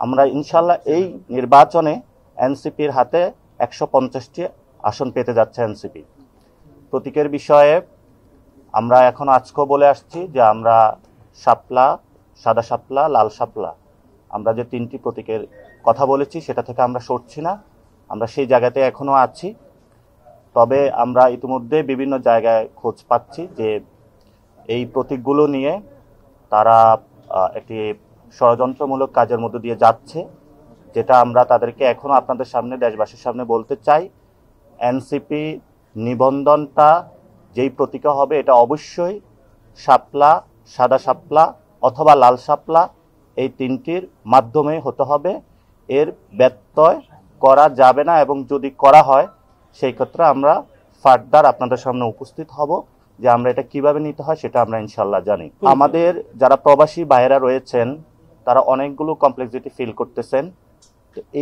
আমরা ইনশাল্লাহ এই নির্বাচনে এনসিপির হাতে 150টি আসন পেতে যাচ্ছে এনসিপি। প্রতীকের বিষয়ে আমরা এখন আজকেও বলে আসছি যে আমরা শাপলা, সাদা শাপলা, লাল শাপলা, আমরা যে 3টি প্রতীকের কথা বলেছি সেটা থেকে আমরা সরছি না, আমরা সেই জায়গাতে এখনো আছি। তবে আমরা ইতিমধ্যে বিভিন্ন জায়গায় খোঁজ পাচ্ছি যে এই প্রতীকগুলো নিয়ে তারা একটি ষড়যন্ত্রমূলক কাজের মধ্য দিয়ে যাচ্ছে, যেটা আমরা তাদেরকে এখনো আপনাদের সামনে, দেশবাসীর সামনে বলতে চাই। এনসিপি নিবন্ধনটা যেই প্রতীকে হবে এটা অবশ্যই শাপলা, সাদা শাপলা অথবা লাল শাপলা, এই 3টির মাধ্যমে হতে হবে। এর ব্যত্যয় করা যাবে না, এবং যদি করা হয় সেই ক্ষেত্রে আমরা ফার্দার আপনাদের সামনে উপস্থিত হব যে আমরা এটা কিভাবে নিতে হয় সেটা আমরা ইনশাল্লাহ জানি। আমাদের যারা প্রবাসী ভাইয়েরা রয়েছেন তারা অনেকগুলো কমপ্লেক্সিটি ফিল করতেছেন।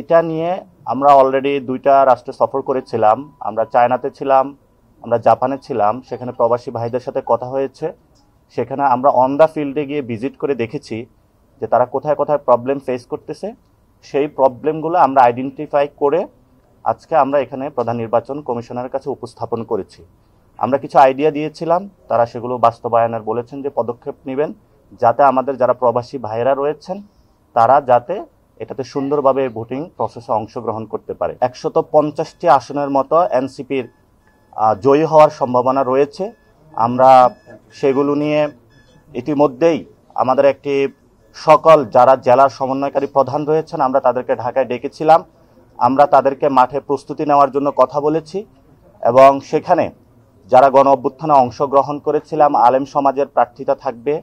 এটা নিয়ে আমরা অলরেডি 2টা রাষ্ট্রে সফর করেছিলাম, আমরা চায়নাতে ছিলাম, আমরা জাপানে ছিলাম। সেখানে প্রবাসী ভাইদের সাথে কথা হয়েছে, সেখানে আমরা অন দ্য ফিল্ডে গিয়ে ভিজিট করে দেখেছি যে তারা কোথায় কোথায় প্রবলেম ফেস করতেছে। সেই প্রবলেমগুলো আমরা আইডেন্টিফাই করে আজকে আমরা এখানে প্রধান নির্বাচন কমিশনের কাছে উপস্থাপন করেছি। আমরা কিছু আইডিয়া দিয়েছিলাম, তারা সেগুলো বাস্তবায়নের বলেছেন যে পদক্ষেপ নেবেন, যাতে আমাদের যারা প্রবাসী ভাইয়েরা রয়েছেন তারা যাতে এটাতে সুন্দরভাবে ভোটিং প্রসেসে অংশগ্রহণ করতে পারে। 150টি আসনের মতো এনসিপির জয়ী হওয়ার সম্ভাবনা রয়েছে। আমরা সেগুলো নিয়ে ইতিমধ্যেই আমাদের একটি সকল যারা জেলার সমন্বয়কারী প্রধান রয়েছেন আমরা তাদেরকে ঢাকায় ডেকেছিলাম। আমরা তাদেরকে মাঠে প্রস্তুতি নেওয়ার জন্য কথা বলেছি, এবং সেখানে যারা গণ অভ্যুত্থানে অংশগ্রহণ করেছিলাম আলেম সমাজের প্রার্থীতা থাকবে,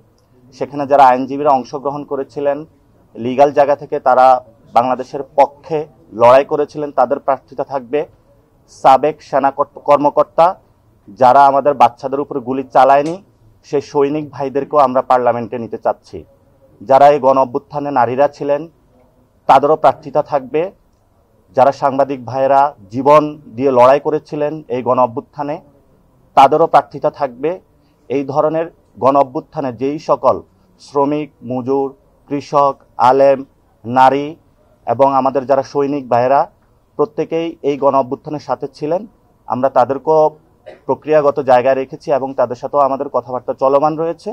সেখানে যারা আইনজীবীরা অংশগ্রহণ করেছিলেন লিগ্যাল জায়গা থেকে, তারা বাংলাদেশের পক্ষে লড়াই করেছিলেন, তাদের প্রার্থীতা থাকবে। সাবেক সেনা কর্মকর্তা যারা আমাদের বাচ্চাদের উপর গুলি চালায়নি সেই সৈনিক ভাইদেরকেও আমরা পার্লামেন্টে নিতে চাচ্ছি। যারা এই গণ অভ্যুত্থানে নারীরা ছিলেন তাদেরও প্রার্থীতা থাকবে। যারা সাংবাদিক ভাইয়েরা জীবন দিয়ে লড়াই করেছিলেন এই গণ অভ্যুত্থানে তাদেরও প্রার্থীতা থাকবে। এই ধরনের গণ অভ্যুত্থানে যেই সকল শ্রমিক, মজুর, কৃষক, আলেম, নারী এবং আমাদের যারা সৈনিক ভাইয়েরা প্রত্যেকেই এই গণ অভ্যুত্থানের সাথে ছিলেন, আমরা তাদেরকেও প্রক্রিয়াগত জায়গায় রেখেছি এবং তাদের সাথেও আমাদের কথাবার্তা চলমান রয়েছে।